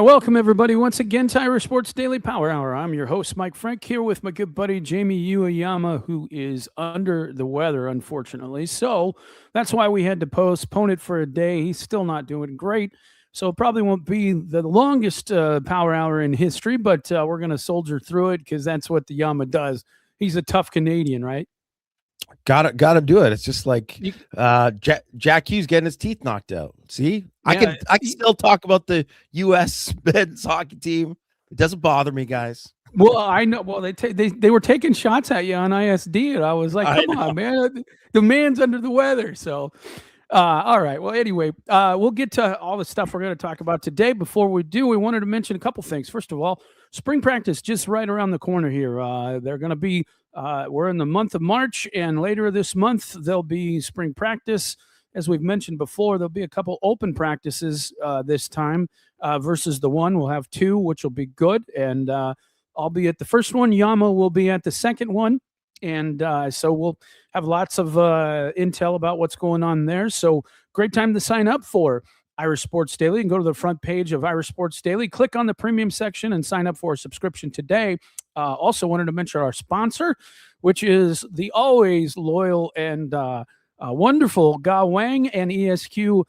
welcome everybody once again to Irish Sports Daily Power Hour. I'm your host, Mike Frank, here with my good buddy, Jamie Uyeyama, who is under the weather, unfortunately. So that's why we had to postpone it for a day. He's still not doing great. So it probably won't be the longest Power Hour in history, but we're going to soldier through it because that's what the Yama does. He's a tough Canadian, right? Gotta do it. It's just like You, Jack Hughes getting his teeth knocked out. See, yeah, I can still talk about the U.S. men's hockey team. It doesn't bother me, guys. Well, I know. Well, they were taking shots at you on ISD, and I was like, "Come on, man! The man's under the weather." So, all right. Well, anyway, we'll get to all the stuff we're going to talk about today. Before we do, we wanted to mention a couple things. First of all, spring practice just right around the corner here. They're going to be. We're in the month of March, and later this month there'll be spring practice. As we've mentioned before, there'll be a couple open practices this time versus the one. We'll have two, which will be good, and I'll be at the first one. Yama will be at the second one. And so we'll have lots of intel about what's going on there. So great time to sign up for Irish Sports Daily. You can go to the front page of Irish Sports Daily, click on the premium section, and sign up for a subscription today. Also wanted to mention our sponsor, which is the always loyal and wonderful Ge Wang and ESQ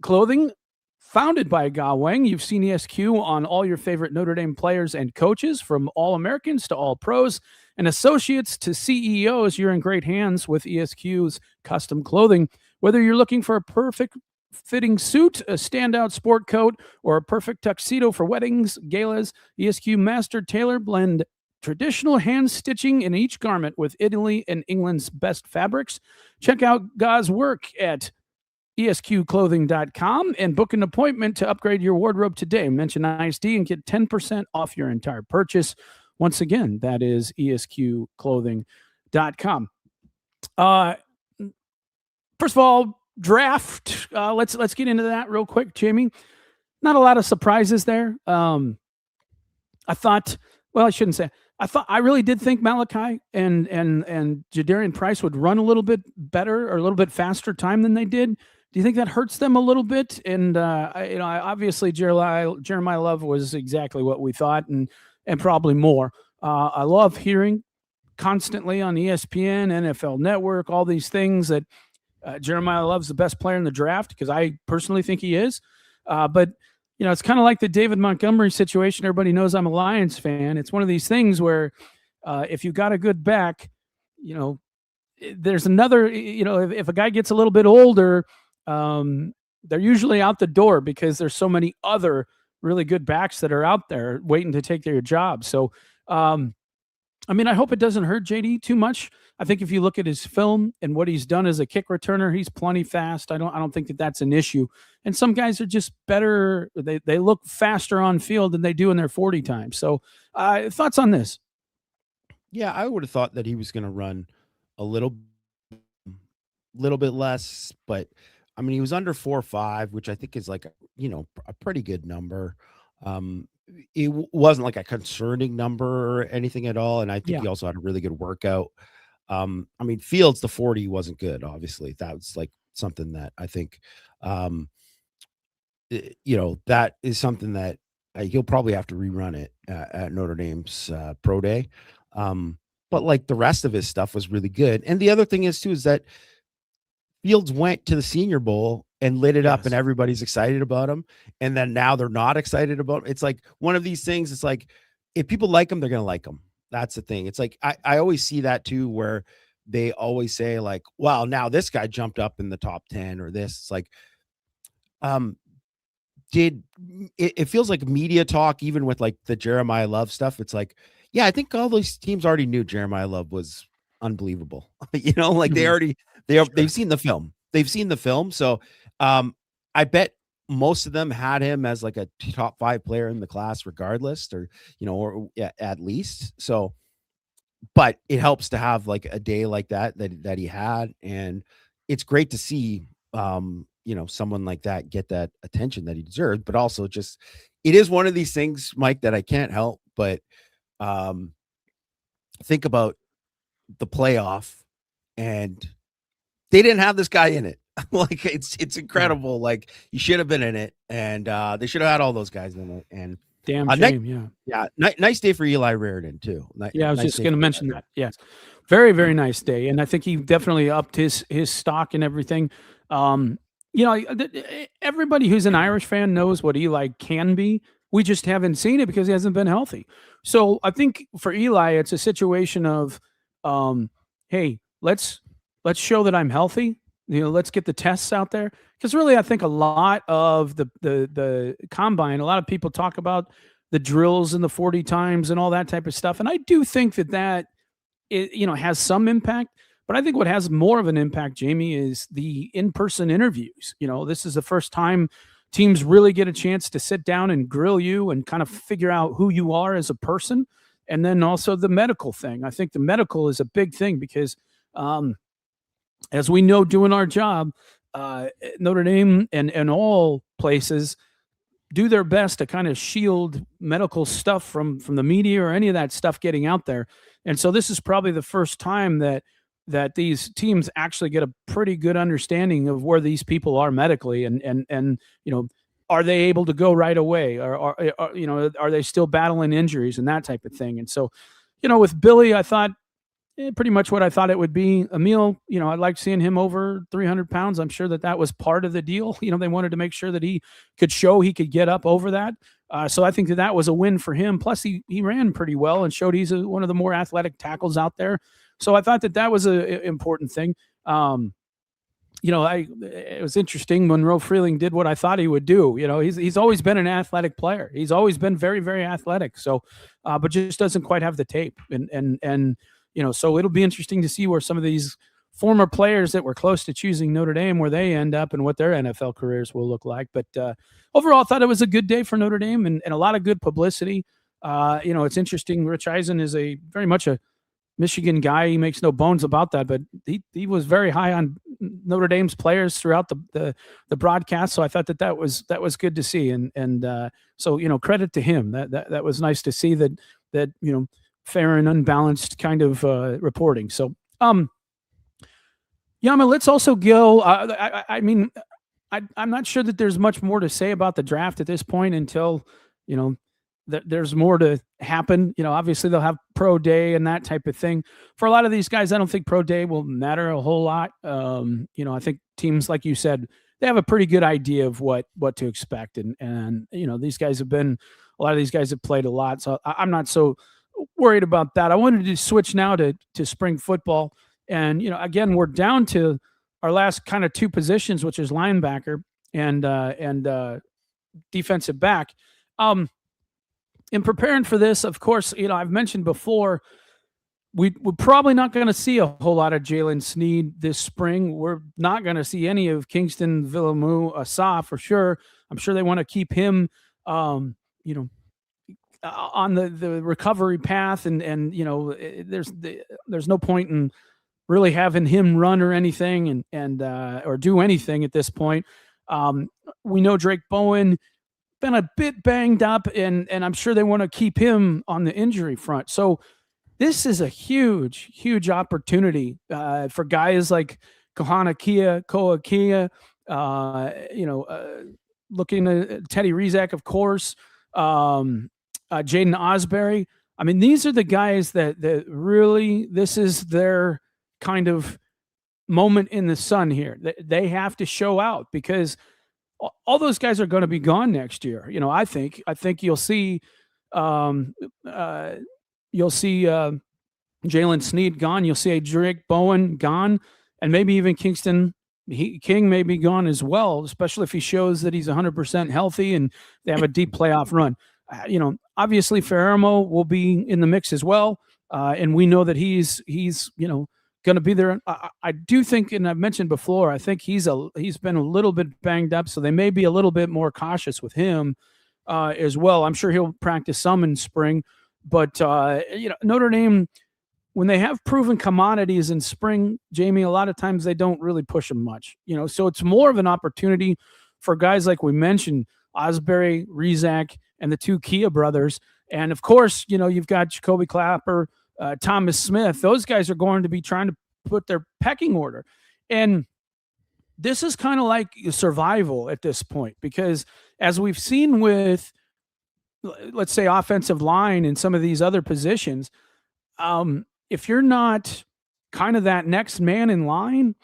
Clothing. Founded by Ge Wang, you've seen ESQ on all your favorite Notre Dame players and coaches, from All-Americans to All-Pros and associates to CEOs. You're in great hands with ESQ's custom clothing. Whether you're looking for a perfect fitting suit, a standout sport coat, or a perfect tuxedo for weddings, galas, ESQ Master Tailor blend traditional hand stitching in each garment with Italy and England's best fabrics. Check out Ge's work at esqclothing.com and book an appointment to upgrade your wardrobe today. Mention ISD and get 10% off your entire purchase. Once again, that is esqclothing.com. First of all, draft. Let's get into that real quick, Jamie. Not a lot of surprises there. I thought, well, I shouldn't say. I really did think Malachi and Jadarian Price would run a little bit better or a little bit faster time than they did. Do you think that hurts them a little bit? And obviously Jeremiah Love was exactly what we thought, and probably more. I love hearing constantly on ESPN, NFL Network, all these things that Jeremiah Love's the best player in the draft, because I personally think he is. But it's kind of like the David Montgomery situation. Everybody knows I'm a Lions fan. It's one of these things where if you got a good back, there's another, if a guy gets a little bit older, they're usually out the door because there's so many other really good backs that are out there waiting to take their job. So, I hope it doesn't hurt JD too much. I think if you look at his film and what he's done as a kick returner, he's plenty fast. I don't think that that's an issue. And some guys are just better. They look faster on field than they do in their 40 times. So, thoughts on this? Yeah, I would have thought that he was going to run a little bit less, but he was under 4.5, which I think is like a pretty good number. It wasn't like a concerning number or anything at all, and I think he also had a really good workout. Fields, the 40 wasn't good. Obviously, that was like something that I think, that is something that he'll probably have to rerun it at Notre Dame's pro day. But like the rest of his stuff was really good. And the other thing is that Fields went to the Senior Bowl and lit it up, and everybody's excited about him. And then now they're not excited about him. It's like one of these things. It's like, if people like him, they're going to like him. That's the thing. It's like, I always see that too, where they always say like, well, now this guy jumped up in the top 10 or this. It's like, it feels like media talk, even with like the Jeremiah Love stuff. It's like, yeah, I think all those teams already knew Jeremiah Love was unbelievable. Like they've seen the film. They've seen the film. So I bet most of them had him as like a top 5 player in the class regardless, or at least. So, but it helps to have like a day like that he had, and it's great to see someone like that get that attention that he deserved. But also, just, it is one of these things, Mike, that I can't help but think about the playoff, and they didn't have this guy in it. Like it's incredible. Like you should have been in it, and they should have had all those guys in it. And Damn nice, shame. Yeah. yeah, nice day for Eli Raridan too. Yeah, I was Nice just day going to for mention Eli. that. Yes, very very nice day, and I think he definitely upped his stock and everything. Um, everybody who's an Irish fan knows what Eli can be. We just haven't seen it because he hasn't been healthy. So I think for Eli, it's a situation of, hey, let's show that I'm healthy. Let's get the tests out there because really, I think a lot of the combine, a lot of people talk about the drills and the 40 times and all that type of stuff. And I do think that has some impact. But I think what has more of an impact, Jamie, is the in-person interviews. This is the first time teams really get a chance to sit down and grill you and kind of figure out who you are as a person. And then also the medical thing. I think the medical is a big thing because, as we know, doing our job, Notre Dame and all places do their best to kind of shield medical stuff from the media or any of that stuff getting out there. And so this is probably the first time that these teams actually get a pretty good understanding of where these people are medically and are they able to go right away or are they still battling injuries and that type of thing. And so with Billy, I thought pretty much what I thought it would be. Emil, I liked seeing him over 300 pounds. I'm sure that was part of the deal. They wanted to make sure that he could show he could get up over that. So I think that was a win for him. Plus, he ran pretty well and showed he's one of the more athletic tackles out there. So I thought that was an important thing. It was interesting. Monroe Freeling did what I thought he would do. He's always been an athletic player. He's always been very, very athletic. So, but just doesn't quite have the tape. And so it'll be interesting to see where some of these former players that were close to choosing Notre Dame, where they end up and what their NFL careers will look like. But overall, I thought it was a good day for Notre Dame and a lot of good publicity. It's interesting. Rich Eisen is very much a Michigan guy. He makes no bones about that, but he was very high on Notre Dame's players throughout the broadcast. So I thought that was good to see. And so, credit to him. That was nice to see that fair and unbalanced kind of reporting. So, Yama, let's also go. I'm not sure that there's much more to say about the draft at this point until, there's more to happen. Obviously they'll have pro day and that type of thing. For a lot of these guys, I don't think pro day will matter a whole lot. I think teams, like you said, they have a pretty good idea of what to expect. And these guys a lot of these guys have played a lot. So I'm not so worried about that. I wanted to switch now to spring football. And, again, we're down to our last kind of two positions, which is linebacker and defensive back. In preparing for this, of course, I've mentioned before, we're probably not going to see a whole lot of Jalen Sneed this spring. We're not going to see any of Kingston Villamou Assah for sure. I'm sure they want to keep him, on the recovery path, and there's no point in really having him run or anything and or do anything at this point. We know Drake Bowen been a bit banged up, and I'm sure they want to keep him on the injury front. So this is a huge opportunity for guys like Koa Kia, looking at Teddy Rizak, of course, Jaden Osbury. I mean, these are the guys that really, this is their kind of moment in the sun here. They have to show out because all those guys are going to be gone next year. I think you'll see Jalen Sneed gone. You'll see a Drake Bowen gone, and maybe even King may be gone as well, especially if he shows that he's 100% healthy and they have a deep playoff run. Obviously Ferramo will be in the mix as well, and we know that he's going to be there. I do think, and I've mentioned before, I think he's been a little bit banged up, so they may be a little bit more cautious with him as well. I'm sure he'll practice some in spring, but Notre Dame, when they have proven commodities in spring, Jamie, a lot of times they don't really push them much. So it's more of an opportunity for guys like we mentioned, Osbury, Rizak, and the two Kia brothers, and of course, you've got Jacoby Clapper, Thomas Smith. Those guys are going to be trying to put their pecking order. And this is kind of like survival at this point, because as we've seen with, let's say, offensive line and some of these other positions, if you're not kind of that next man in line,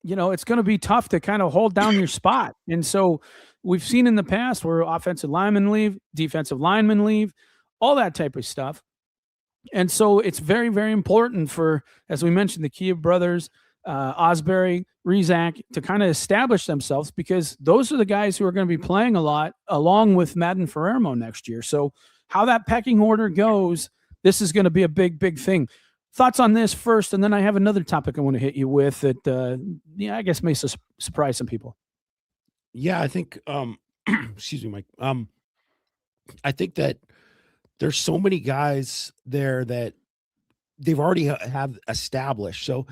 it's going to be tough to kind of hold down your spot. And so we've seen in the past where offensive linemen leave, defensive linemen leave, all that type of stuff. And so it's very, very important for, as we mentioned, the Kia brothers, Osbury, Rizak, to kind of establish themselves, because those are the guys who are going to be playing a lot along with Madden Ferrermo next year. So how that pecking order goes, this is going to be a big, big thing. Thoughts on this first, and then I have another topic I want to hit you with that, I guess may surprise some people. Yeah, I think, excuse me, Mike. I think that there's so many guys there that they've already have established, so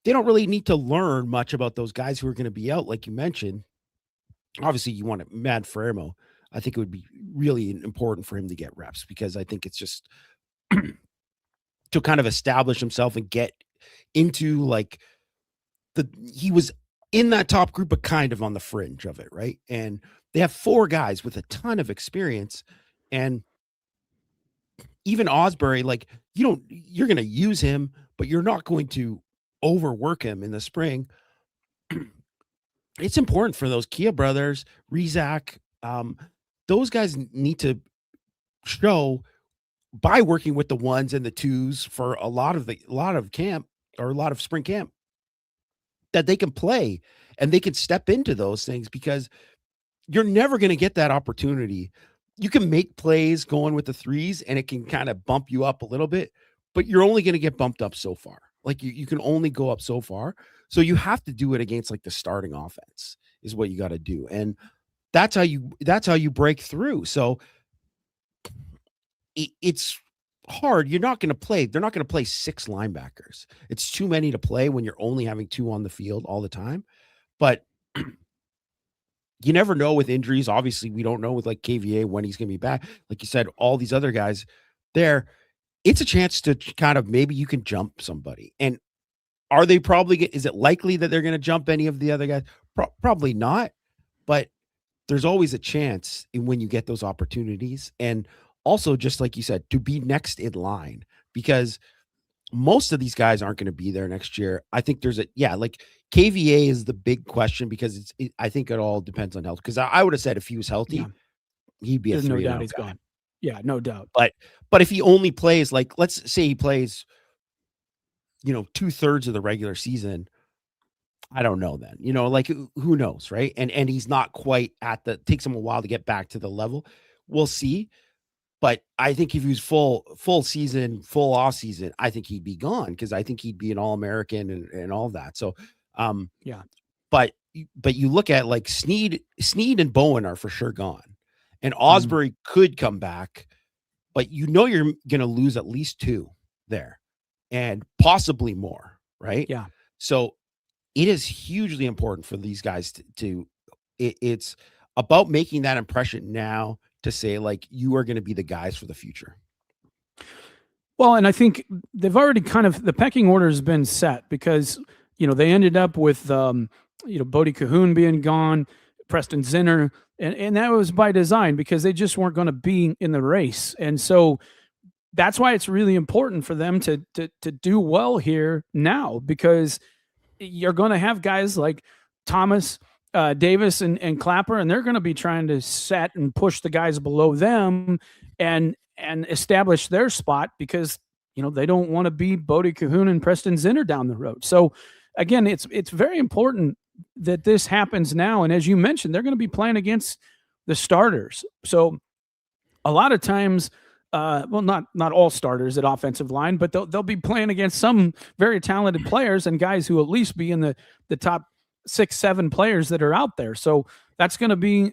they don't really need to learn much about those guys who are going to be out, like you mentioned. Obviously, you want Mad Ferrermo. I think it would be really important for him to get reps, because I think it's just to kind of establish himself and get into like he was in that top group, but kind of on the fringe of it, right? And they have 4 guys with a ton of experience, and even Osbury, like you're going to use him, but you're not going to overwork him in the spring. It's important for those Kia brothers, Rizak, those guys need to show by working with the 1s and the 2s for a lot of camp, or a lot of spring camp, that they can play and they can step into those things, because you're never going to get that opportunity. You can make plays going with the 3s and it can kind of bump you up a little bit, but you're only going to get bumped up so far. Like you can only go up so far. So you have to do it against like the starting offense is what you got to do. And that's how you break through. So it's hard. They're not going to play 6 linebackers. It's too many to play when you're only having 2 on the field all the time. But you never know with injuries. Obviously, we don't know with like KVA when he's going to be back. Like you said, all these other guys there, it's a chance to kind of, maybe you can jump somebody. And are they is it likely that they're going to jump any of the other guys? Probably not. But there's always a chance when you get those opportunities. And also, just like you said, to be next in line, because most of these guys aren't going to be there next year. I think like KVA is the big question, because I think it all depends on health. Because I would have said if he was healthy, he'd be There's a 3-0 no doubt he's guy. gone. Yeah, no doubt. But if he only plays, like, let's say he plays, 2/3 of the regular season, I don't know then, like who knows, right? And he's not quite takes him a while to get back to the level. We'll see. But I think if he was full season, full off season, I think he'd be gone, because I think he'd be an All-American and all that. So, yeah. But you look at like Sneed and Bowen are for sure gone, and Osbury could come back, but you're going to lose at least 2 there, and possibly more, right? Yeah. So it is hugely important for these guys it's about making that impression now, to say like you are going to be the guys for the future. Well, and I think they've already the pecking order has been set, because they ended up with Bodie Cahoon being gone, Preston Zinner, and that was by design, because they just weren't going to be in the race. And so that's why it's really important for them to do well here now, because you're going to have guys like Thomas, Davis and Clapper, and they're going to be trying to set and push the guys below them and establish their spot, because they don't want to be Bodie Cahoon and Preston Zinner down the road. So again, it's very important that this happens now. And as you mentioned, they're going to be playing against the starters. So a lot of times, not all starters at offensive line, but they'll be playing against some very talented players and guys who at least be in the top 6-7 players that are out there. So that's going to be,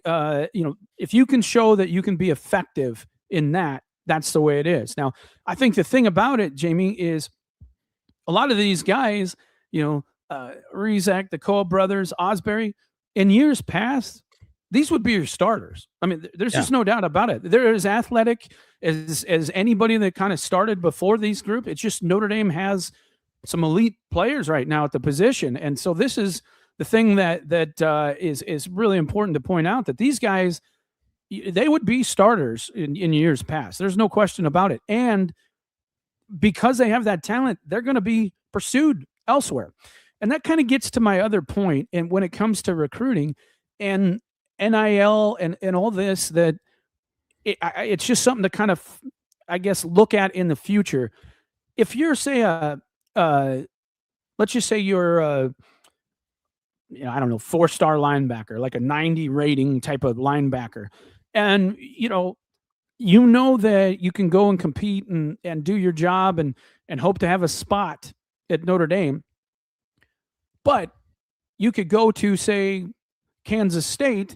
if you can show that you can be effective in that, that's the way it is. Now, I think the thing about it, Jamie, is a lot of these guys, Rizak, the Koa brothers, Osbury, in years past, these would be your starters. I mean, there's just no doubt about it. They're as athletic as anybody that kind of started before these group. It's just Notre Dame has some elite players right now at the position. And so this is the thing that is really important to point out, that these guys, they would be starters in years past. There's no question about it. And because they have that talent, they're going to be pursued elsewhere. And that kind of gets to my other point. And when it comes to recruiting and NIL and all this, that it's just something to kind of, I guess, look at in the future. If you're, say, let's just say you're I don't know, 4-star linebacker, like a 90 rating type of linebacker. And, that you can go and compete and do your job and hope to have a spot at Notre Dame. But you could go to, say, Kansas State,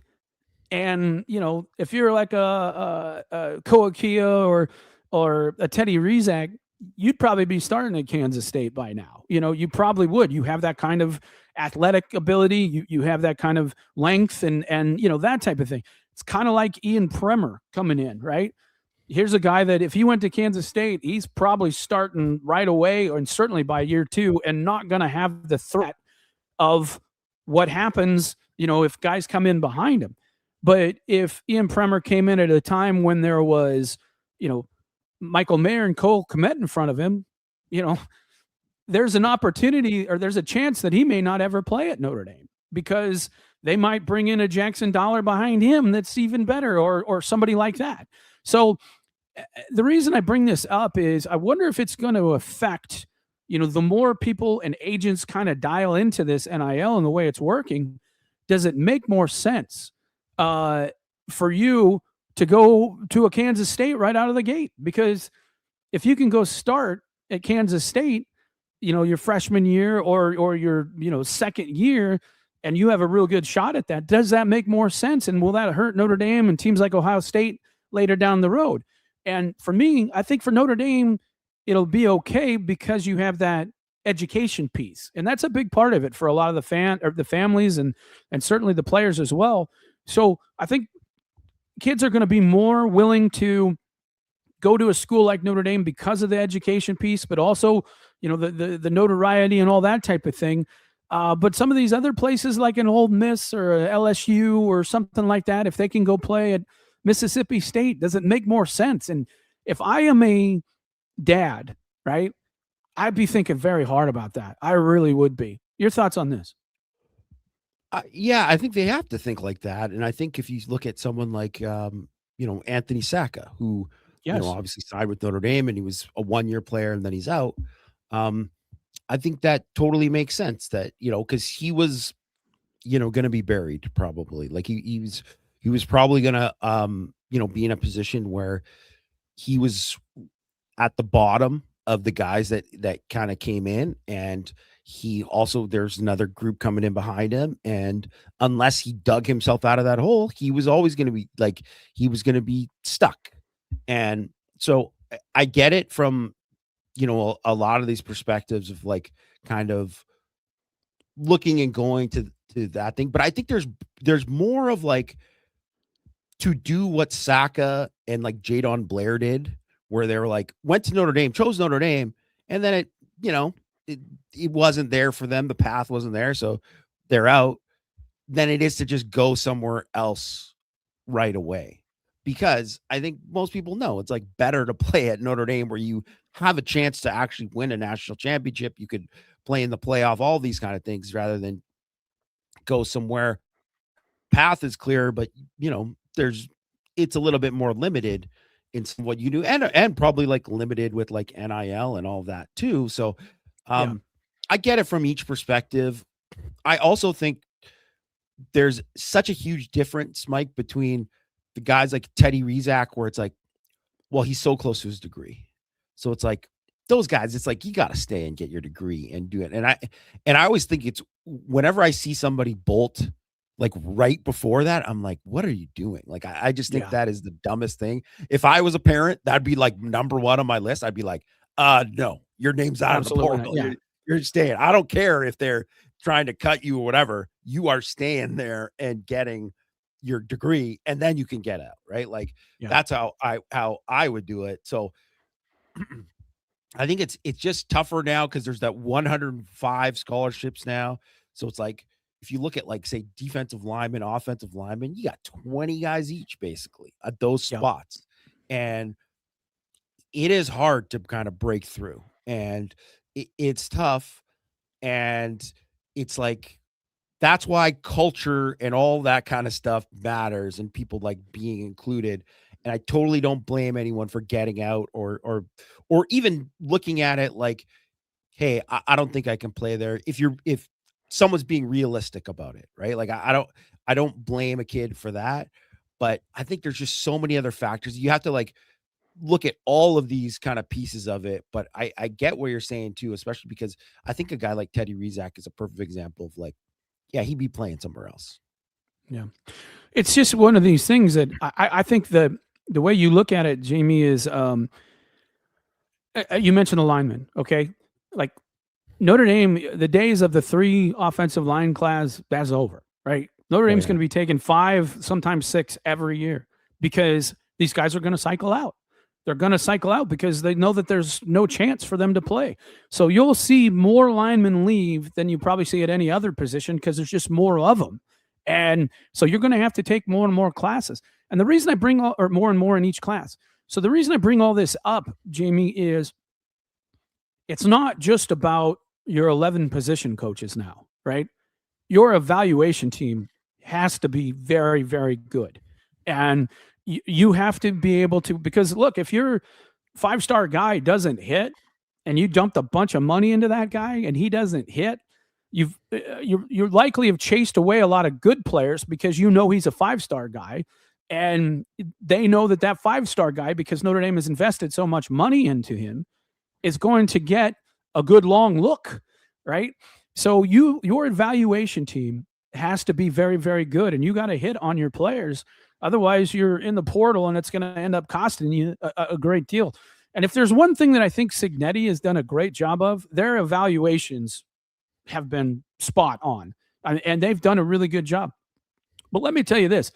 and if you're like a Koakia or a Teddy Rizak, you'd probably be starting at Kansas State by now. You probably would. You have that kind of athletic ability. You have that kind of length and that type of thing. It's kind of like Ian Premer coming in, right? Here's a guy that if he went to Kansas State, he's probably starting right away, and certainly by year 2, and not going to have the threat of what happens, if guys come in behind him. But if Ian Premer came in at a time when there was, Michael Mayer and Cole Kmet in front of him, there's an opportunity, or there's a chance that he may not ever play at Notre Dame, because they might bring in a Jackson Dollar behind him that's even better, or somebody like that. So the reason I bring this up is I wonder if it's going to affect, the more people and agents kind of dial into this NIL and the way it's working, does it make more sense for you to go to a Kansas State right out of the gate? Because if you can go start at Kansas State, your freshman year or your, second year, and you have a real good shot at that, does that make more sense? And will that hurt Notre Dame and teams like Ohio State later down the road? And for me, I think for Notre Dame, it'll be okay because you have that education piece. And that's a big part of it for a lot of the families and certainly the players as well. So I think kids are going to be more willing to go to a school like Notre Dame because of the education piece, but also, the notoriety and all that type of thing. But some of these other places like an Ole Miss or a LSU or something like that, if they can go play at Mississippi State, does it make more sense? And if I am a dad, right, I'd be thinking very hard about that. I really would be. Your thoughts on this? Yeah, I think they have to think like that. And I think if you look at someone like, Anthony Sacca, who, Yes. obviously signed with Notre Dame and he was a 1-year player and then he's out. I think that totally makes sense that, because he was, going to be buried probably. Like he was probably going to, be in a position where he was at the bottom of the guys that kind of came in, and there's another group coming in behind him, and unless he dug himself out of that hole, he was always going to be he was going to be stuck. And so I get it from a lot of these perspectives of kind of looking and going to that thing, but I think there's more of to do what Saka and Jadon Blair did, where they were went to Notre Dame, chose Notre Dame, and then it wasn't there for them. The path wasn't there, so they're out. Than it is to just go somewhere else right away. Because I think most people know it's better to play at Notre Dame, where you have a chance to actually win a national championship. You could play in the playoff, all these kind of things, rather than go somewhere. Path is clear, but it's a little bit more limited in what you do, and probably limited with NIL and all of that too. So Yeah. I get it from each perspective. I also think there's such a huge difference, Mike, between the guys like Teddy Rizak, where it's well, he's so close to his degree. So it's those guys, it's you got to stay and get your degree and do it. And I always think it's whenever I see somebody bolt right before that, I'm what are you doing? I just think that is the dumbest thing. If I was a parent, that'd be number 1 on my list. I'd be no, your name's out Absolutely of the portal. not. Yeah. You're staying. I don't care if they're trying to cut you or whatever. You are staying there and getting your degree, and then you can get out, right? That's how I would do it. So I think it's just tougher now because there's that 105 scholarships now. So it's if you look at like say defensive linemen, offensive linemen, you got 20 guys each basically at those Yeah. spots. And it is hard to kind of break through, and it's tough. And it's like, that's why culture and all that kind of stuff matters, and people like being included. And I totally don't blame anyone for getting out, or even looking at it like, hey, I don't think I can play there. If someone's being realistic about it, right? Like I don't blame a kid for that, but I think there's just so many other factors. You have to like look at all of these kind of pieces of it. But I get what you're saying too, especially because I think a guy like Teddy Rizak is a perfect example of like, yeah, he'd be playing somewhere else. Yeah. It's just one of these things that I think the way you look at it, Jamie, is you mentioned the linemen, okay? Like Notre Dame, the days of the 3 offensive line class, that's over, right? Notre Oh Dame's yeah. going to be taking 5, sometimes 6 every year because these guys are going to cycle out. They're going to cycle out because they know that there's no chance for them to play. So you'll see more linemen leave than you probably see at any other position because there's just more of them. And so you're going to have to take more and more classes. And the reason I bring or more and more in each class. So the reason I bring all this up, Jamie, is it's not just about your 11 position coaches now, right? Your evaluation team has to be very, very good. And you have to be able to, because look, if your 5-star guy doesn't hit and you dumped a bunch of money into that guy and he doesn't hit, you're likely have chased away a lot of good players because you know he's a 5-star guy. And they know that 5-star guy, because Notre Dame has invested so much money into him, is going to get a good long look, right? So your evaluation team has to be very, very good, and you got to hit on your players. Otherwise, you're in the portal, and it's going to end up costing you a great deal. And if there's one thing that I think Cignetti has done a great job of, their evaluations have been spot on, and they've done a really good job. But let me tell you this: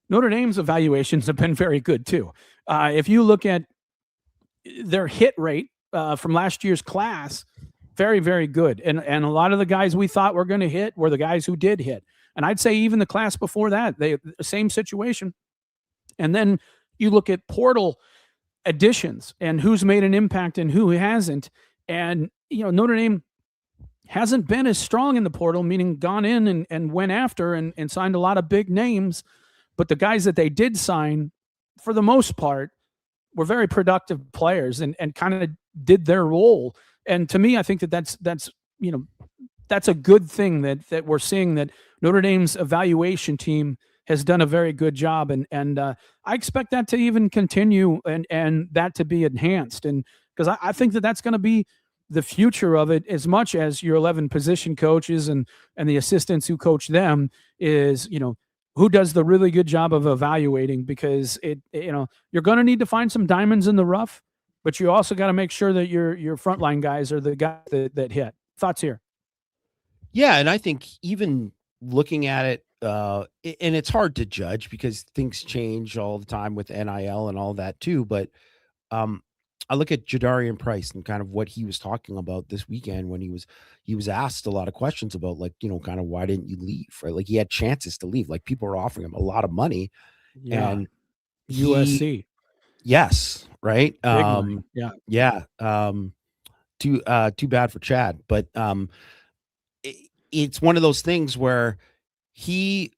Notre Dame's evaluations have been very good too. If you look at their hit rate from last year's class, very, very good. And a lot of the guys we thought were going to hit were the guys who did hit. And I'd say even the class before that, they same situation. And then you look at portal additions and who's made an impact and who hasn't. And Notre Dame hasn't been as strong in the portal, meaning gone in and went after and signed a lot of big names. But the guys that they did sign, for the most part, were very productive players and kind of did their role. And to me, I think that's a good thing that we're seeing, that Notre Dame's evaluation team has done a very good job, and I expect that to even continue and that to be enhanced, and because I think that's going to be the future of it, as much as your 11 position coaches and the assistants who coach them, is who does the really good job of evaluating, because you're going to need to find some diamonds in the rough, but you also got to make sure that your frontline guys are the guys that hit. Thoughts here? Yeah, and I think even looking at it, and it's hard to judge because things change all the time with NIL and all that too. But I look at Jadarian Price and kind of what he was talking about this weekend when he was asked a lot of questions about, like, kind of why didn't you leave, right? Like, he had chances to leave, like people were offering him a lot of money, Yeah, and he USC, yes, right, big money. Yeah, yeah, too bad for Chad, but it's one of those things where he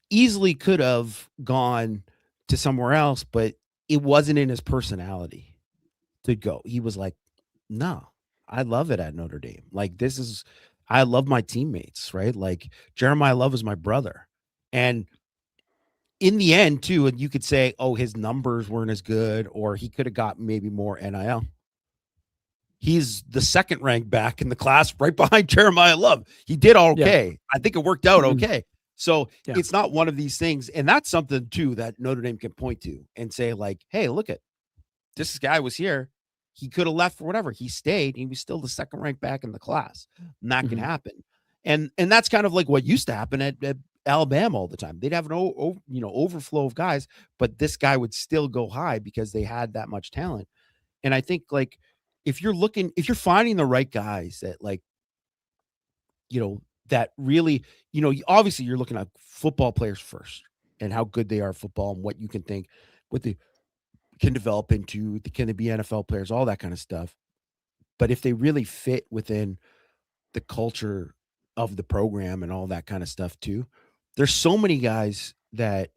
easily could have gone to somewhere else, but it wasn't in his personality to go. He was like, no, I love it at Notre Dame. Like, I love my teammates, right? Like, Jeremiah Love is my brother. And in the end, too, and you could say, oh, his numbers weren't as good, or he could have got maybe more NIL. He's the second ranked back in the class right behind Jeremiah Love. He did okay. Yeah. I think it worked out okay. So it's not one of these things. And that's something too that Notre Dame can point to and say, like, hey, look at this guy was here. He could have left for whatever. He stayed. He was still the second ranked back in the class. And that can happen. And that's kind of like what used to happen at Alabama all the time. They'd have an overflow of guys, but this guy would still go high because they had that much talent. And I think, like, if you're finding the right guys that, like, that really, obviously you're looking at football players first and how good they are at football and what you can think, what they can develop into, can they be NFL players, all that kind of stuff. But if they really fit within the culture of the program and all that kind of stuff too, there's so many guys that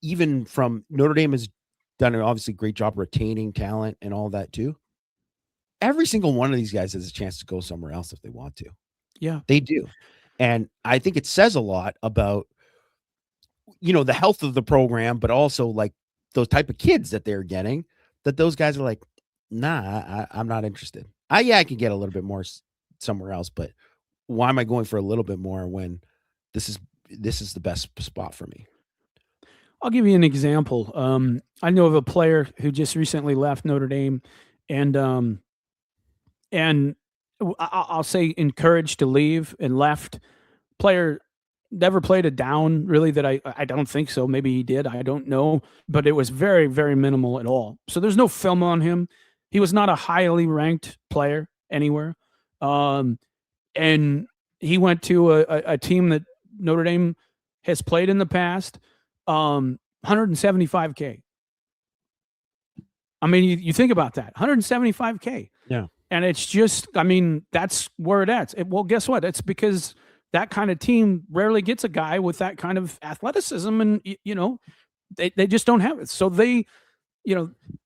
even from Notre Dame has done an obviously great job retaining talent and all that too. Every single one of these guys has a chance to go somewhere else if they want to. Yeah. They do. And I think it says a lot about, the health of the program, but also like those type of kids that they're getting, that those guys are like, nah, I'm not interested. I can get a little bit more somewhere else, but why am I going for a little bit more when this is the best spot for me? I'll give you an example. I know of a player who just recently left Notre Dame, and I'll say encouraged to leave and left. Player never played a down really that I don't think so. Maybe he did. I don't know, but it was very, very minimal at all. So there's no film on him. He was not a highly ranked player anywhere. And he went to a team that Notre Dame has played in the past. 175K. I mean, you think about that, 175K. Yeah. And it's just, I mean, that's where it's at. Well, guess what? It's because that kind of team rarely gets a guy with that kind of athleticism, and they just don't have it. So they're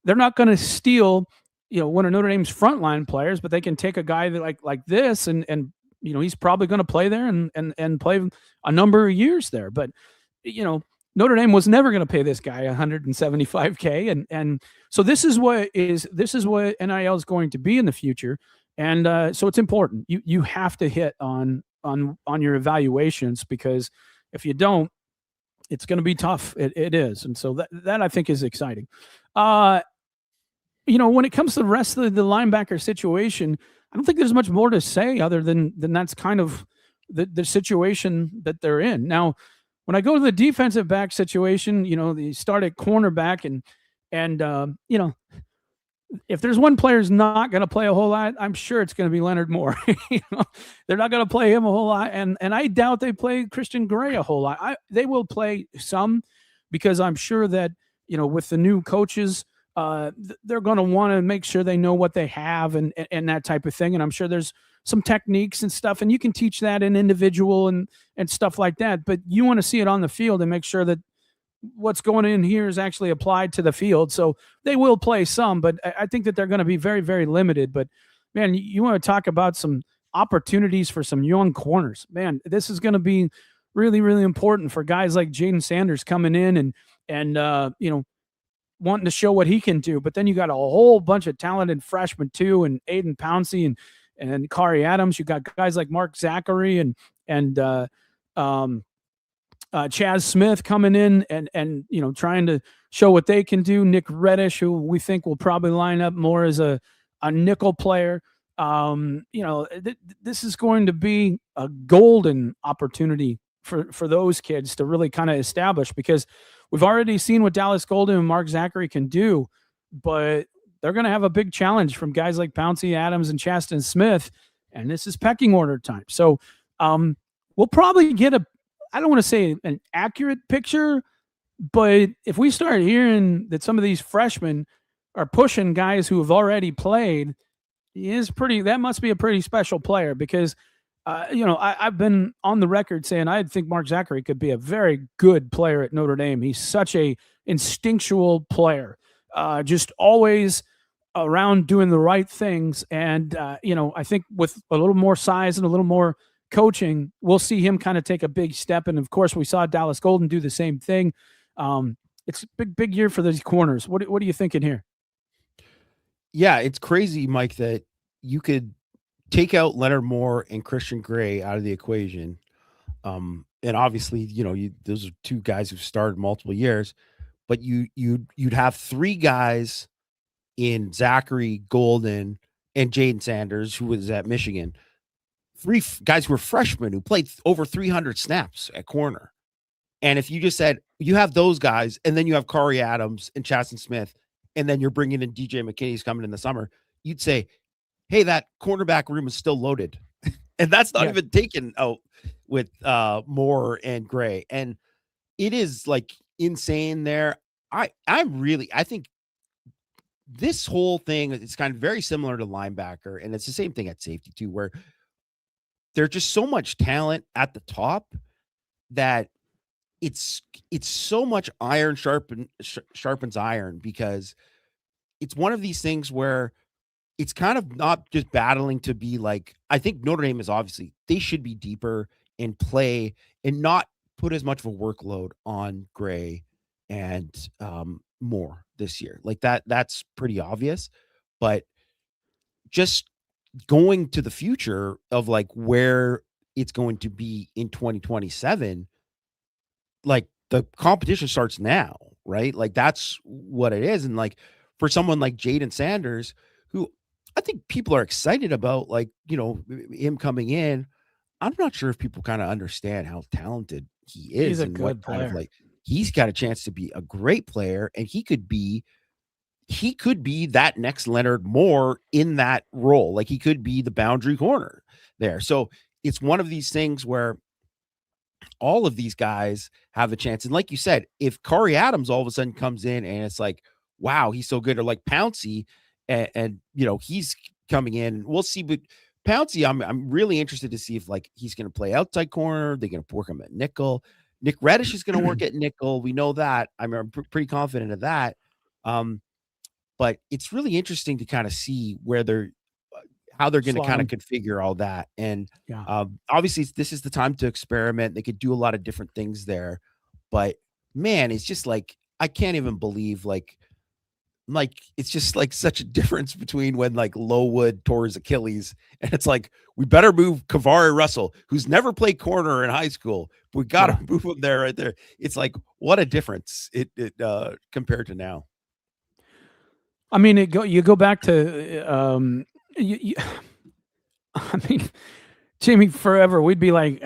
not going to steal, one of Notre Dame's frontline players, but they can take a guy that like this, and he's probably going to play there and play a number of years there. But Notre Dame was never going to pay this guy 175K, and so this is what NIL is going to be in the future, and so it's important. You have to hit on your evaluations, because if you don't, it's going to be tough. It is, and so that I think is exciting. When it comes to the rest of the linebacker situation, I don't think there's much more to say other than that's kind of the situation that they're in now. When I go to the defensive back situation, they start at cornerback, and if there's one player who's not going to play a whole lot, I'm sure it's going to be Leonard Moore. They're not going to play him a whole lot, and I doubt they play Christian Gray a whole lot. They will play some, because I'm sure that with the new coaches, they're going to want to make sure they know what they have and that type of thing. And I'm sure there's some techniques and stuff, and you can teach that in individual and stuff like that. But you want to see it on the field and make sure that what's going in here is actually applied to the field. So they will play some, but I think that they're going to be very, very limited. But man, you want to talk about some opportunities for some young corners. Man, this is going to be really, really important for guys like Jaden Sanders coming in and wanting to show what he can do. But then you got a whole bunch of talented freshmen too, and Aiden Pouncey and Kari Adams. You got guys like Mark Zachary and Chaz Smith coming in and trying to show what they can do. Nick Reddish, who we think will probably line up more as a nickel player. This is going to be a golden opportunity for those kids to really kind of establish, because we've already seen what Dallas Golden and Mark Zachary can do, but they're going to have a big challenge from guys like Pouncey, Adams, and Chaston Smith, and this is pecking order time. So we'll probably get I don't want to say an accurate picture, but if we start hearing that some of these freshmen are pushing guys who have already played, that must be a pretty special player, because I've been on the record saying I think Mark Zachary could be a very good player at Notre Dame. He's such a instinctual player, just always around doing the right things. And, I think with a little more size and a little more coaching, we'll see him kind of take a big step. And of course, we saw Dallas Golden do the same thing. It's a big year for these corners. What are you thinking here? Yeah, it's crazy, Mike, that you could take out Leonard Moore and Christian Gray out of the equation. And obviously, those are two guys who've started multiple years, but you'd have three guys in Zachary, Golden, and Jaden Sanders, who was at Michigan. Three guys who were freshmen who played over 300 snaps at corner. And if you just said you have those guys, and then you have Kari Adams and Chaston Smith, and then you're bringing in DJ McKinney's coming in the summer, you'd say, hey, that cornerback room is still loaded. And that's not Yes, even taken out with Moore and Gray. And it is like insane there. I think this whole thing is kind of very similar to linebacker, and it's the same thing at safety too, where there's just so much talent at the top that it's it's so much sharpens iron, because it's one of these things where it's kind of not just battling to be like, I think Notre Dame is obviously they should be deeper and play and not put as much of a workload on Gray and Moore this year. Like that's pretty obvious. But just going to the future of like where it's going to be in 2027, like the competition starts now, right? Like that's what it is. And like for someone like Jaden Sanders, who I think people are excited about, like, him coming in, I'm not sure if people kind of understand how talented he he's is a and what good kind of player. like he's got a chance to be a great player, and he could be that next Leonard Moore in that role. Like he could be the boundary corner there. So it's one of these things where all of these guys have a chance. And like you said, if Corey Adams all of a sudden comes in and it's like, wow, he's so good, or like Pouncey, and he's coming in, we'll see. But Pouncey, I'm really interested to see if like he's going to play outside corner. They're going to work him at nickel. Nick Reddish is going to work at nickel. We know that. I'm pretty confident of that. Um, but it's really interesting to kind of see where they're how they're going to Slot kind of him. configure all that. And Yeah. obviously, this is the time to experiment. They could do a lot of different things there, but man, it's just like I can't even believe like it's just like such a difference between when like Lowood tore his Achilles, and it's like we better move Kavari Russell, who's never played corner in high school. But we got Yeah. to move him there right there. It's like what a difference it compared to now. I mean, you go back to you, I mean, Jamie, forever we'd be like,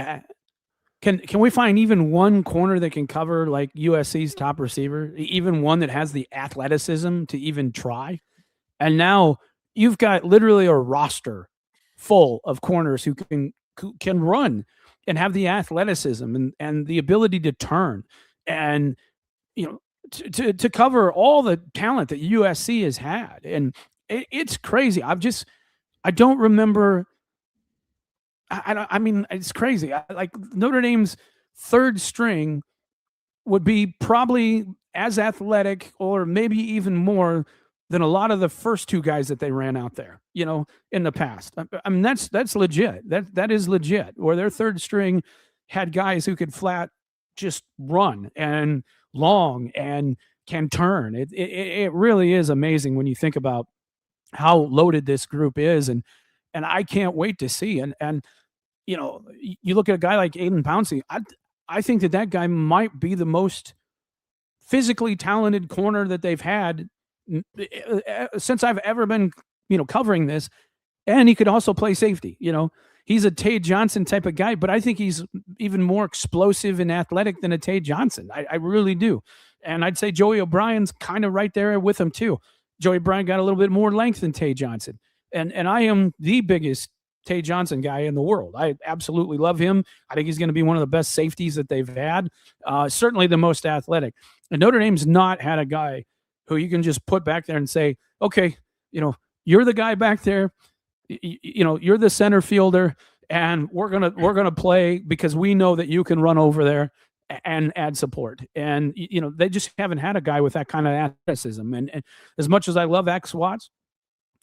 can we find even one corner that can cover like USC's top receiver, even one that has the athleticism to even try? And now you've got literally a roster full of corners who can run and have the athleticism and the ability to turn and to cover all the talent that USC has had. And it's crazy. I don't remember. I mean, it's crazy. Like Notre Dame's third string would be probably as athletic or maybe even more than a lot of the first two guys that they ran out there, in the past. I mean, that's legit. That is legit. Where their third string had guys who could flat just run and long and can turn. It really is amazing when you think about how loaded this group is, and I can't wait to see. And you look at a guy like Aiden Pouncey. I think that guy might be the most physically talented corner that they've had since I've ever been, covering this. And he could also play safety. He's a Tay Johnson type of guy, but I think he's even more explosive and athletic than a Tay Johnson. I really do. And I'd say Joey O'Brien's kind of right there with him too. Joey O'Brien got a little bit more length than Tay Johnson. And I am the biggest Tay Johnson guy in the world. I absolutely love him. I think he's going to be one of the best safeties that they've had. Certainly the most athletic. And Notre Dame's not had a guy who you can just put back there and say, okay, you're the guy back there. You're the center fielder, and we're gonna play because we know that you can run over there and add support. And they just haven't had a guy with that kind of athleticism. And as much as I love X Watts,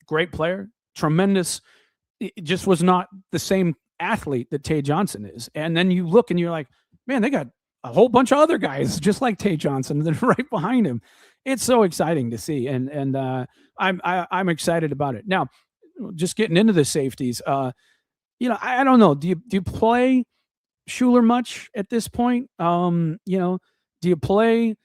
great player, tremendous, it just was not the same athlete that Tay Johnson is. And then you look and you're like, man, they got a whole bunch of other guys just like Tay Johnson that are right behind him. It's so exciting to see, and I'm excited about it. Now, just getting into the safeties, I don't know. Do you play Schuler much at this point? Do you play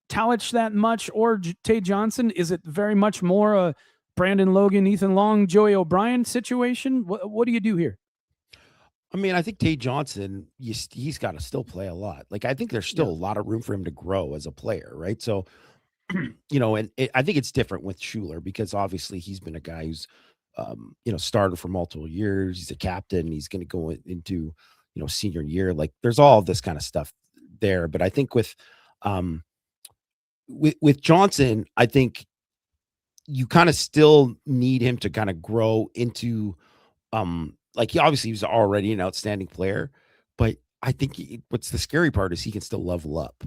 Talich that much, or Tay Johnson? Is it very much more a Brandon Logan, Ethan Long, Joey O'Brien situation? What do you do here? I mean, I think Tay Johnson, he's got to still play a lot. Like, I think there's still Yeah, a lot of room for him to grow as a player, right? So, and I think it's different with Schuler because obviously he's been a guy who's starter for multiple years. He's a captain. He's going to go into, senior year. Like there's all this kind of stuff there. But I think um, with Johnson, I think you kind of still need him to kind of grow into, like he obviously was already an outstanding player, but I think what's the scary part is he can still level up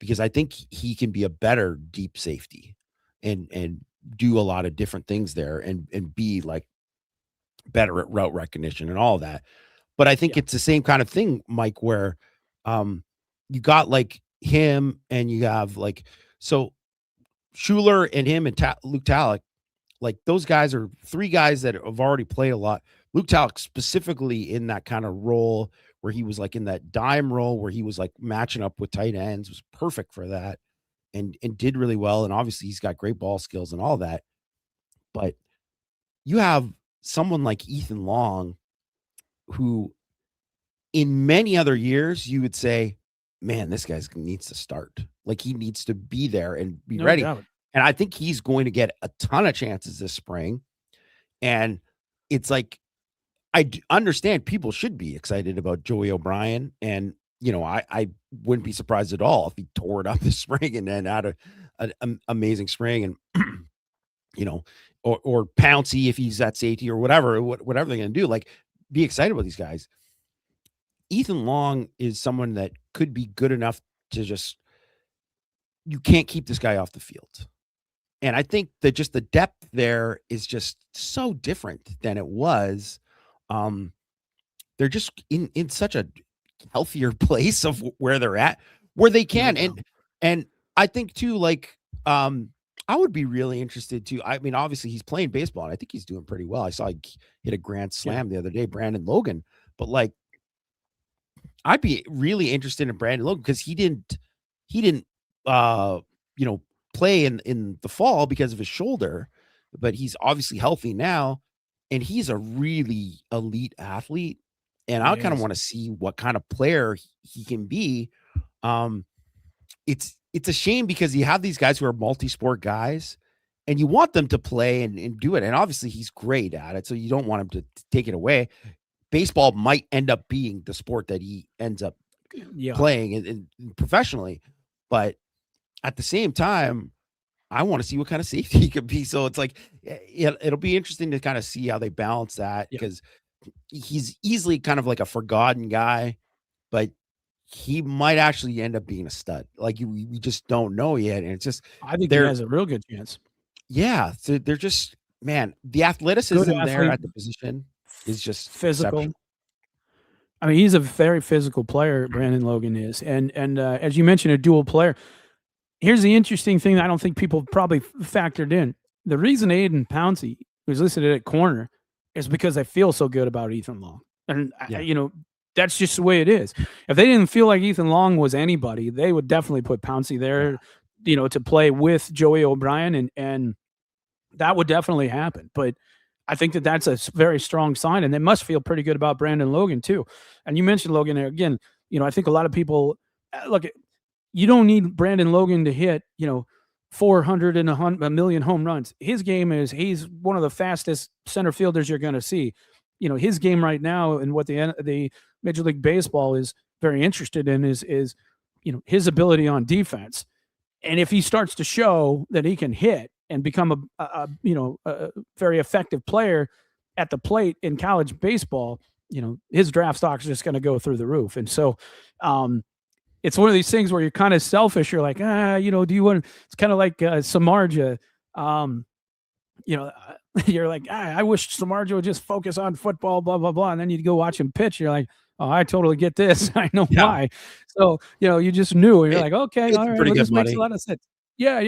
because I think he can be a better deep safety and do a lot of different things there and be like better at route recognition and all that. But I think Yeah. it's the same kind of thing, Mike, where you got like him and you have like so Schuler and him and Luke Talek, like those guys are three guys that have already played a lot. Luke Talek specifically in that kind of role where he was like in that dime role where he was like matching up with tight ends was perfect for that and did really well. And obviously he's got great ball skills and all that. But you have someone like Ethan Long, who in many other years you would say, man, this guy needs to start. Like he needs to be there and be No ready. doubt. And I think he's going to get a ton of chances this spring. And it's like, understand people should be excited about Joey O'Brien. And, I wouldn't be surprised at all if he tore it up this spring and then had an amazing spring and, or Pouncey if he's at safety or whatever they're going to do. Like, be excited about these guys. Ethan Long is someone that could be good enough to just, you can't keep this guy off the field. And I think that just the depth there is just so different than it was. They're just in such a healthier place of where they're at, where they can. And I think too, like, I would be really interested too. I mean, obviously he's playing baseball and I think he's doing pretty well. I saw he hit a grand slam the other day, Brandon Logan, but like, I'd be really interested in Brandon Logan because he didn't, play in the fall because of his shoulder, but he's obviously healthy now, and he's a really elite athlete. And I kind of want to see what kind of player he can be. It's a shame because you have these guys who are multi-sport guys, and you want them to play and do it. And obviously, he's great at it, so you don't want him to take it away. Baseball might end up being the sport that he ends up playing and professionally, but at the same time, I want to see what kind of safety he could be. So it's like, it'll be interesting to kind of see how they balance that because he's easily kind of like a forgotten guy, but he might actually end up being a stud. Like we just don't know yet. And it's just, I think he has a real good chance. Yeah. So they're just, man, the athleticism there at the position is just physical. I mean, he's a very physical player, Brandon Logan is. And as you mentioned, a dual player. Here's the interesting thing that I don't think people probably factored in. The reason Aiden Pouncey was listed at corner is because they feel so good about Ethan Long. And, that's just the way it is. If they didn't feel like Ethan Long was anybody, they would definitely put Pouncey there, to play with Joey O'Brien, and that would definitely happen. But I think that that's a very strong sign, and they must feel pretty good about Brandon Logan too. And you mentioned Logan again. I think a lot of people look at. You don't need Brandon Logan to hit, 400 and a million home runs. His game is he's one of the fastest center fielders you're going to see. His game right now and what the Major League Baseball is very interested in is his ability on defense. And if he starts to show that he can hit and become a very effective player at the plate in college baseball, his draft stock is just going to go through the roof. And so, it's one of these things where you're kind of selfish. You're like, do you want? It's kind of like Samardzija. You're like, I wish Samardzija would just focus on football, blah blah blah, and then you go watch him pitch. You're like, oh, I totally get this. I know why. So you just knew. You're like, okay, all right, well, this makes a lot of sense. Yeah.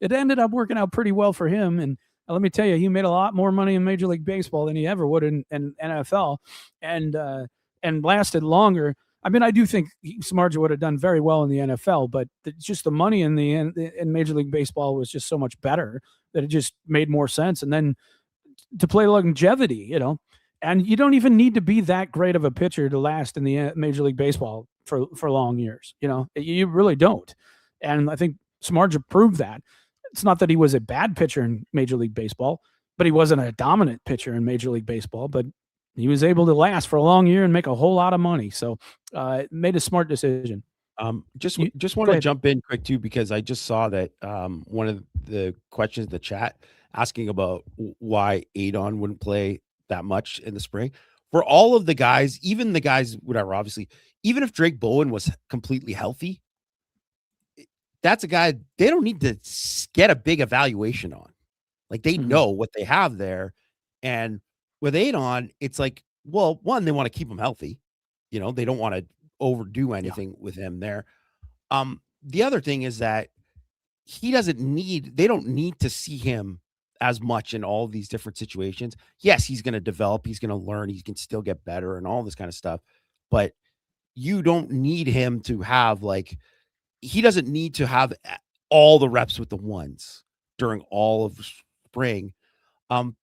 It ended up working out pretty well for him, and let me tell you, he made a lot more money in Major League Baseball than he ever would in NFL, and lasted longer. I mean, I do think Samardzija would have done very well in the NFL, but just the money in Major League Baseball was just so much better that it just made more sense. And then to play longevity, and you don't even need to be that great of a pitcher to last in the Major League Baseball for long years. You really don't. And I think Samardzija proved that. It's not that he was a bad pitcher in Major League Baseball. but he wasn't a dominant pitcher in Major League Baseball. But he was able to last for a long year and make a whole lot of money. So made a smart decision. Just want to jump in quick too, because I just saw that one of the questions in the chat asking about why Adon wouldn't play that much in the spring. For all of the guys, even the guys, whatever, obviously, even if Drake Bowen was completely healthy, that's a guy they don't need to get a big evaluation on. Like they know what they have there. And with Adon, it's like, well, one, they want to keep him healthy. They don't want to overdo anything with him there. The other thing is that they don't need to see him as much in all of these different situations. Yes, he's going to develop, he's going to learn, he can still get better and all this kind of stuff. But you don't need him to have he doesn't need to have all the reps with the ones during all of spring,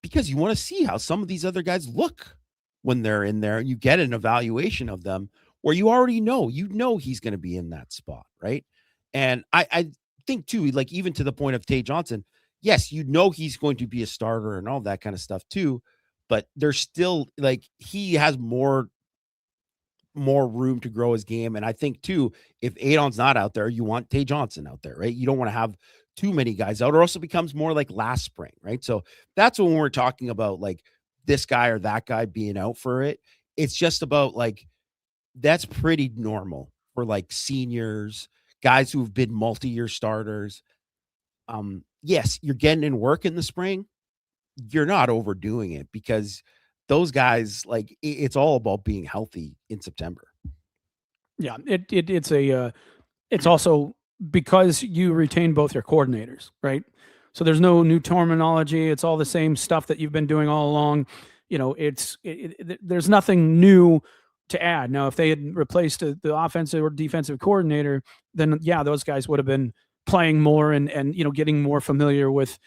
because you want to see how some of these other guys look when they're in there, and you get an evaluation of them where you already know, he's going to be in that spot, right? And I think too, even to the point of Tay Johnson, yes, he's going to be a starter and all that kind of stuff too, but there's still he has more room to grow his game. And I think too, if Adon's not out there, you want Tay Johnson out there, right? You don't want to have too many guys out, or else it becomes more like last spring, right? So that's when we're talking about this guy or that guy being out for it. It's just about that's pretty normal for seniors, guys who've been multi-year starters. Yes, you're getting in work in the spring. You're not overdoing it, because those guys, it's all about being healthy in September. Yeah, it's also because you retain both your coordinators, right? So there's no new terminology. It's all the same stuff that you've been doing all along. There's nothing new to add. Now, if they had replaced the offensive or defensive coordinator, then yeah, those guys would have been playing more and getting more familiar with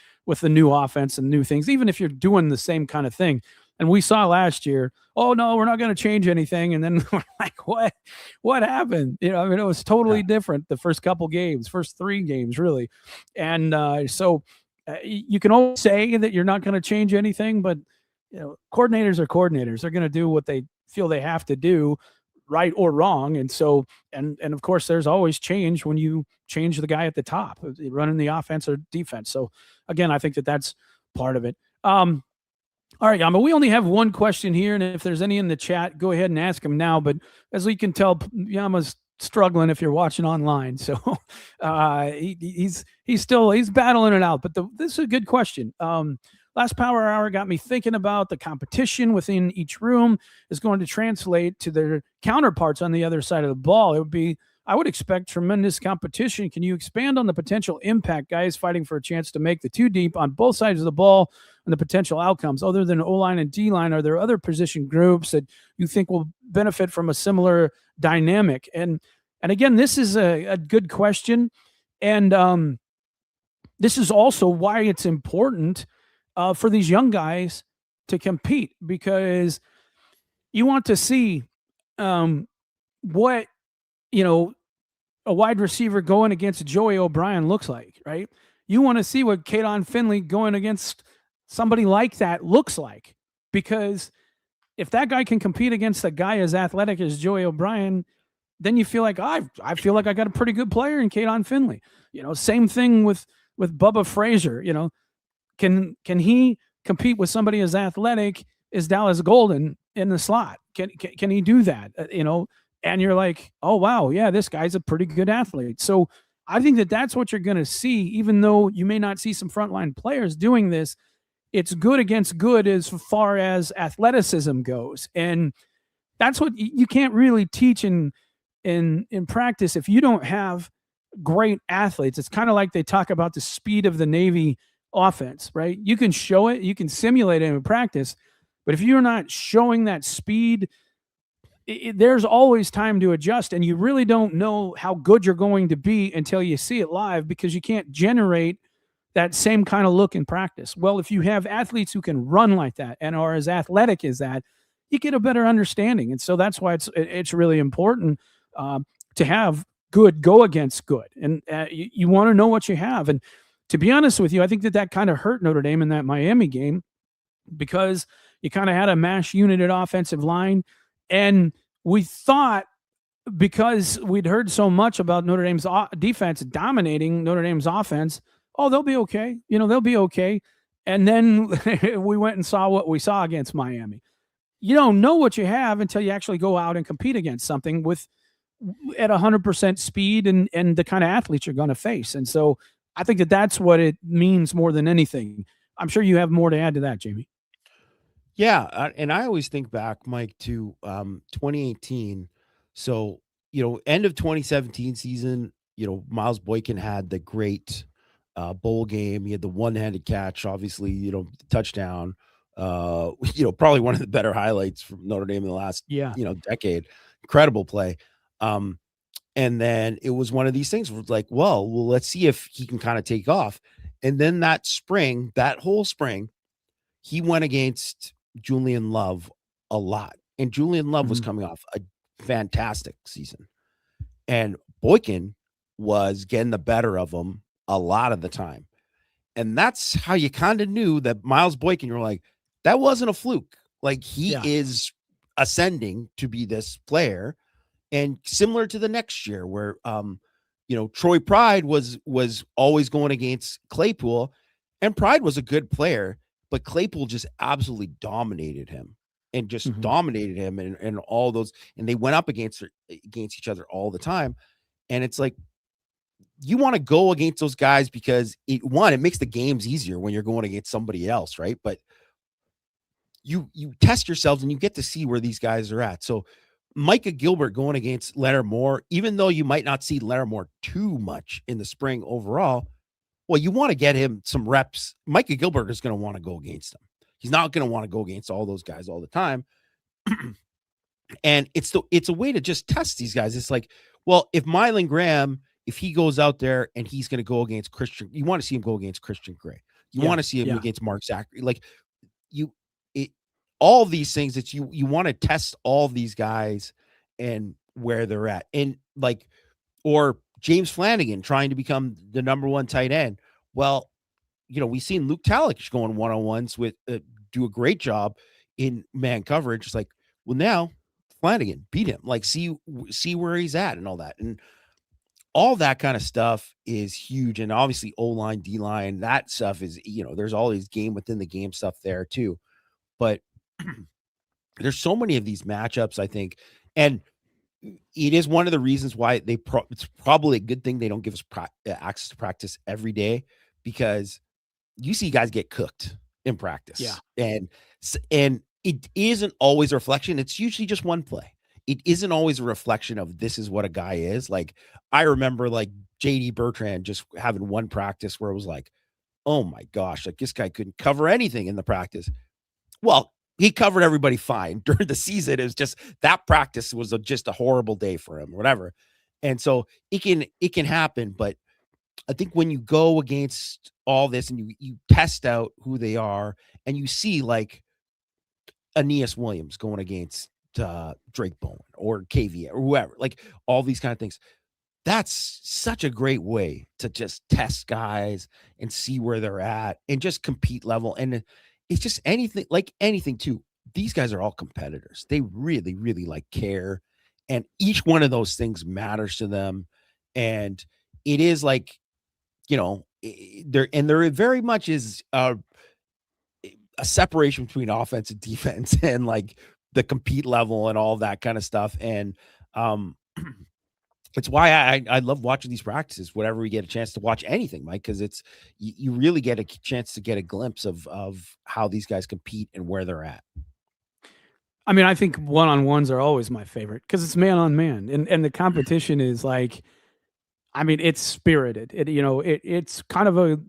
the new offense and new things, even if you're doing the same kind of thing. And we saw last year, oh no, we're not going to change anything. And then we're like, what happened? It was totally different the first couple games, first 3 games really. And so you can always say that you're not going to change anything, but coordinators are coordinators. They're going to do what they feel they have to do, right or wrong. And so, and of course, there's always change when you change the guy at the top, running the offense or defense. So again, I think that's part of it. All right, Yama, we only have one question here, and if there's any in the chat, go ahead and ask him now. But as we can tell, Yama's struggling if you're watching online, so he's battling it out. But this is a good question. Last Power Hour got me thinking about the competition within each room is going to translate to their counterparts on the other side of the ball. I would expect tremendous competition. Can you expand on the potential impact guys fighting for a chance to make the 2 deep on both sides of the ball and the potential outcomes? Other than O-line and D-line, are there other position groups that you think will benefit from a similar dynamic? And again, this is a good question. And this is also why it's important for these young guys to compete, because you want to see what a wide receiver going against Joey O'Brien looks like, right? You want to see what Caden Finley going against somebody like that looks like, because if that guy can compete against a guy as athletic as Joey O'Brien, then you feel like I feel like I got a pretty good player in Caden Finley. Same thing with Bubba Frazier. Can he compete with somebody as athletic as Dallas Golden in the slot? Can he do that? And you're like, oh, wow, yeah, this guy's a pretty good athlete. So I think that's what you're going to see, even though you may not see some frontline players doing this. It's good against good as far as athleticism goes. And that's what you can't really teach in practice if you don't have great athletes. It's kind of like they talk about the speed of the Navy offense, right? You can show it, you can simulate it in practice, but if you're not showing that speed, there's always time to adjust, and you really don't know how good you're going to be until you see it live, because you can't generate that same kind of look in practice. Well, if you have athletes who can run like that and are as athletic as that, you get a better understanding. And so that's why it's really important to have good go against good, and you want to know what you have. And to be honest with you, I think that kind of hurt Notre Dame in that Miami game, because you kind of had a mash unit at offensive line. And we thought, because we'd heard so much about Notre Dame's defense dominating Notre Dame's offense, oh, they'll be okay. They'll be okay. And then we went and saw what we saw against Miami. You don't know what you have until you actually go out and compete against something with at 100% speed and the kind of athletes you're going to face. And so I think that's what it means more than anything. I'm sure you have more to add to that, Jamie. Yeah, and I always think back, Mike, to 2018. So, end of 2017 season, Miles Boykin had the great bowl game. He had the one-handed catch, obviously, touchdown. Probably one of the better highlights from Notre Dame in the last, decade. Incredible play. And then it was one of these things where it's like, well, let's see if he can kind of take off. And then that whole spring, he went against Julian Love a lot. And Julian Love was coming off a fantastic season. And Boykin was getting the better of him a lot of the time. And that's how you kind of knew that Miles Boykin, you're like, that wasn't a fluke. Like, he is ascending to be this player. And similar to the next year where, Troy Pride was always going against Claypool, and Pride was a good player, but Claypool just absolutely dominated him and and all those, and they went up against each other all the time. And it's like, you want to go against those guys because it makes the games easier when you're going against somebody else, right? But you test yourselves and you get to see where these guys are at. So Micah Gilbert going against Leonard Moore, even though you might not see Leonard Moore too much in the spring overall, well, you want to get him some reps. Micah Gilbert is going to want to go against him. He's not going to want to go against all those guys all the time. And it's a way to just test these guys. It's like, well, if Mylan Graham, if he goes out there and he's going to go against Christian, you want to see him go against Christian Gray. You want to see him against Mark Zachary. Like, all these things that you want to test all these guys and where they're at. And like, or James Flanagan trying to become the number one tight end. Well, we've seen Luke Talich going one-on-ones with do a great job in man coverage. It's like, well, now Flanagan beat him, like, see where he's at and all that. And all that kind of stuff is huge. And obviously O-line, D-line, that stuff is, there's all these game within the game stuff there too. But there's so many of these matchups, I think. And it is one of the reasons why it's probably a good thing they don't give us access to practice every day, because you see guys get cooked in practice. Yeah. And it isn't always a reflection. It's usually just one play. It isn't always a reflection of this is what a guy is. Like, I remember like JD Bertrand just having one practice where it was like, oh my gosh, like, this guy couldn't cover anything in the practice. Well, he covered everybody fine during the season. It was just that practice was just a horrible day for him or whatever. And so it can happen. But I think when you go against all this and you test out who they are, and you see like Aeneas Williams going against Drake Bowen or KV or whoever, like all these kind of things, that's such a great way to just test guys and see where they're at and just compete level. And it's just anything too. These guys are all competitors. They really, really like care. And each one of those things matters to them. And it is like, there very much is a separation between offense and defense and like the compete level and all that kind of stuff. And it's why I love watching these practices whenever we get a chance to watch anything, Mike, because it's you really get a chance to get a glimpse of how these guys compete and where they're at. I mean, I think one-on-ones are always my favorite because it's man on man, and the competition is like, I mean, it's spirited. It's kind of a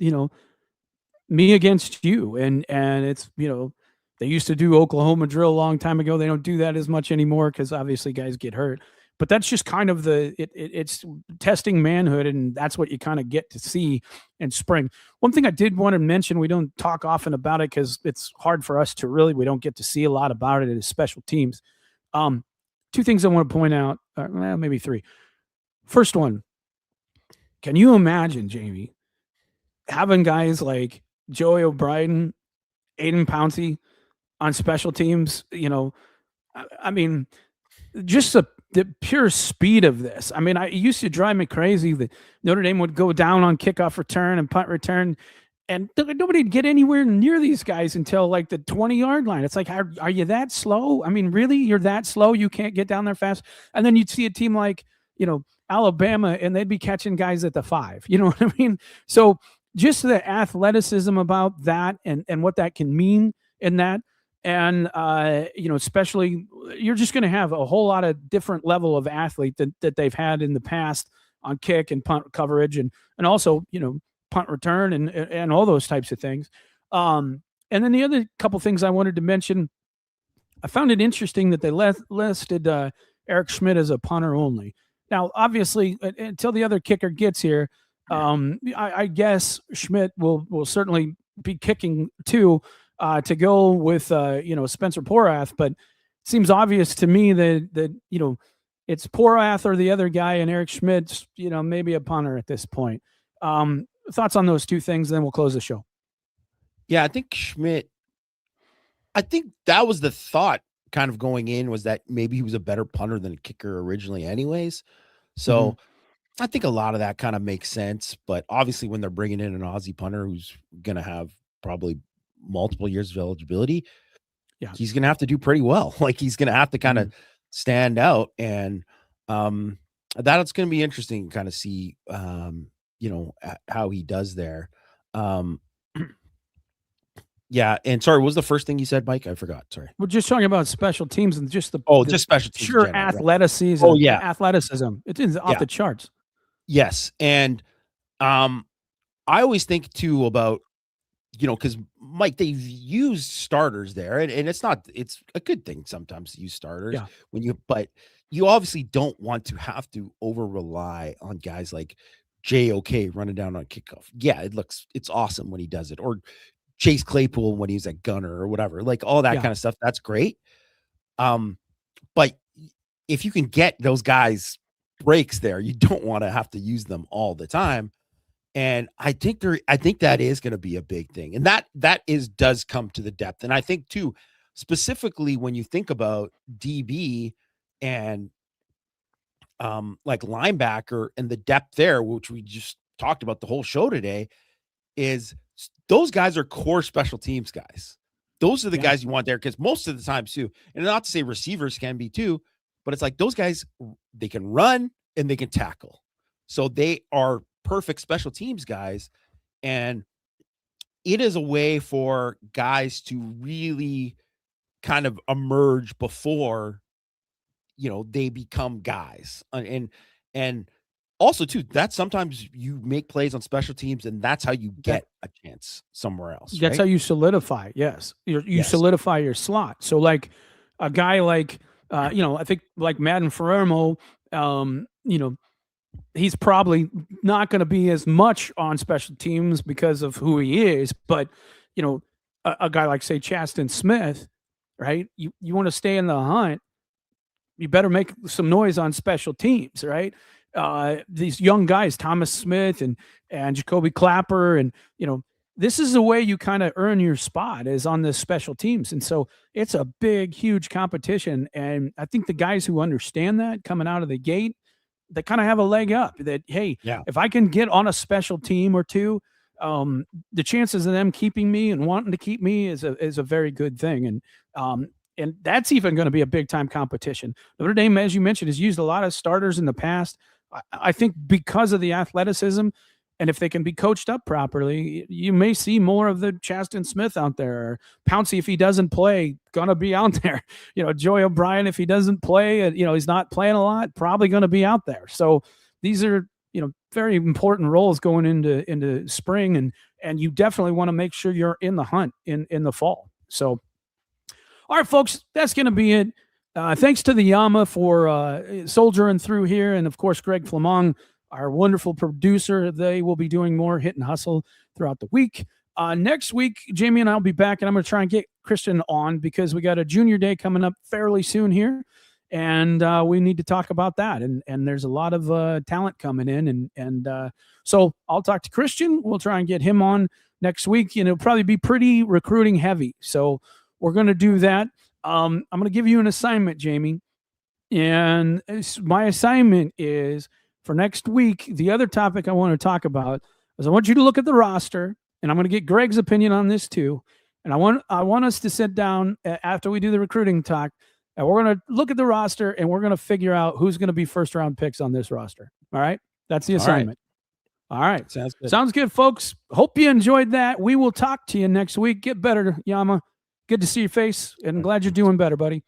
me against you, and it's they used to do Oklahoma drill a long time ago. They don't do that as much anymore because obviously guys get hurt. But that's just kind of it's testing manhood, and that's what you kind of get to see in spring. One thing I did want to mention, we don't talk often about it because it's hard for us to we don't get to see a lot about it as special teams. Two things I want to point out, maybe three. First one, can you imagine, Jamie, having guys like Joey O'Brien, Aiden Pouncey, on special teams. I mean, just the pure speed of this. I mean, it used to drive me crazy that Notre Dame would go down on kickoff return and punt return, and nobody'd get anywhere near these guys until like the 20-yard line. It's like, are you that slow? I mean, really, you're that slow? You can't get down there fast? And then you'd see a team like, Alabama, and they'd be catching guys at the 5. You know what I mean? So just the athleticism about that and what that can mean in that. And, especially you're just going to have a whole lot of different level of athlete that they've had in the past on kick and punt coverage and also, punt return and all those types of things. And then the other couple things I wanted to mention, I found it interesting that they listed Eric Schmidt as a punter only. Now, obviously, until the other kicker gets here, I guess Schmidt will certainly be kicking too. To go with Spencer Porath, but it seems obvious to me that it's Porath or the other guy, and Eric Schmidt's maybe a punter at this point. Thoughts on those two things, then we'll close the show. Yeah, I think Schmidt. I think that was the thought kind of going in, was that maybe he was a better punter than kicker originally, anyways. So I think a lot of that kind of makes sense. But obviously, when they're bringing in an Aussie punter who's going to have probably multiple years of eligibility, he's gonna have to do pretty well. Like, he's gonna have to kind of stand out, and that's gonna be interesting to kind of see how he does there. Yeah, and sorry, what was the first thing you said, Mike? I forgot. Sorry. We're just talking about special teams and just just special teams, pure athleticism. Oh yeah, athleticism. It's off the charts. Yes, and I always think too about, because Mike, they've used starters there, and it's a good thing sometimes to use starters but you obviously don't want to have to over rely on guys like JOK running down on kickoff. Yeah, it's awesome when he does it, or Chase Claypool when he's at gunner or whatever, like all that kind of stuff. That's great. But if you can get those guys breaks there, you don't want to have to use them all the time. And I think that is going to be a big thing. And that does come to the depth. And I think too, specifically when you think about DB and like linebacker and the depth there, which we just talked about the whole show today, is those guys are core special teams guys. Those are the guys you want there, because most of the time too, and not to say receivers can be too, but it's like those guys, they can run and they can tackle. So they are perfect special teams guys, and it is a way for guys to really kind of emerge before they become guys. And also too, that sometimes you make plays on special teams, and that's how you get a chance somewhere else. That's how you solidify. Yes, you solidify your slot. So like a guy like I think like Madden Ferrermo, he's probably not going to be as much on special teams because of who he is. But, a guy like, say, Chasten Smith, right? You want to stay in the hunt, you better make some noise on special teams, right? These young guys, Thomas Smith and Jacoby Clapper, and, this is the way you kind of earn your spot, is on the special teams. And so it's a big, huge competition. And I think the guys who understand that coming out of the gate, they kind of have a leg up, that, hey, if I can get on a special team or two, the chances of them keeping me and wanting to keep me is a very good thing. And that's even going to be a big time competition. Notre Dame, as you mentioned, has used a lot of starters in the past. I think because of the athleticism, and if they can be coached up properly, you may see more of the Chasten Smith out there. Or Pouncey, if he doesn't play, going to be out there. Joey O'Brien, if he doesn't play, he's not playing a lot, probably going to be out there. So these are, very important roles going into spring, and you definitely want to make sure you're in the hunt in the fall. So, all right, folks, that's going to be it. Thanks to the Yama for soldiering through here, and of course, Greg Flamong, our wonderful producer. They will be doing more Hit and Hustle throughout the week. Next week, Jamie and I will be back, and I'm going to try and get Christian on, because we got a junior day coming up fairly soon here, and we need to talk about that. And there's a lot of talent coming in, and so I'll talk to Christian. We'll try and get him on next week. It'll probably be pretty recruiting heavy. So we're going to do that. I'm going to give you an assignment, Jamie. And my assignment is for next week. The other topic I want to talk about is I want you to look at the roster, and I'm going to get Greg's opinion on this too. And I want us to sit down after we do the recruiting talk, and we're going to look at the roster, and we're going to figure out who's going to be first round picks on this roster. All right, that's the assignment. All right. Sounds good, folks. Hope you enjoyed that. We will talk to you next week. Get better, Yama. Good to see your face, and glad you're doing better, buddy.